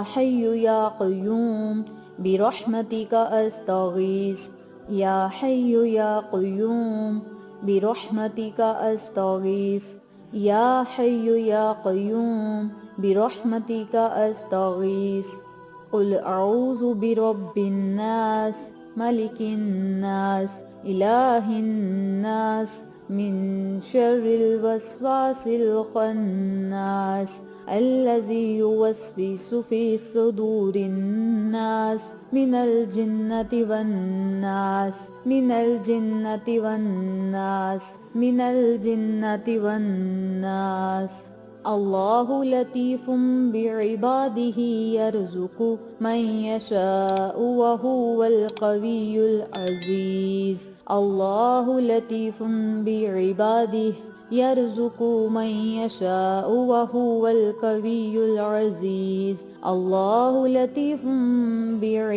حي يا قيوم برحمتك أستغيث يا حي يا قيوم برحمتك أستغيث يا حي يا قيوم برحمتك أستغيث قل أعوذ برب الناس ملك الناس إله الناس من شر الوسواس الخناس الذي يوسوس في صدور الناس من الجنة والناس من الجنة والناس من الجنة والناس الله لطيف بعباده يرزق من يشاء وهو القوي العزيز الله لطيف بعباده يرزق من يشاء وهو القوي العزيز الله لطيف بعباده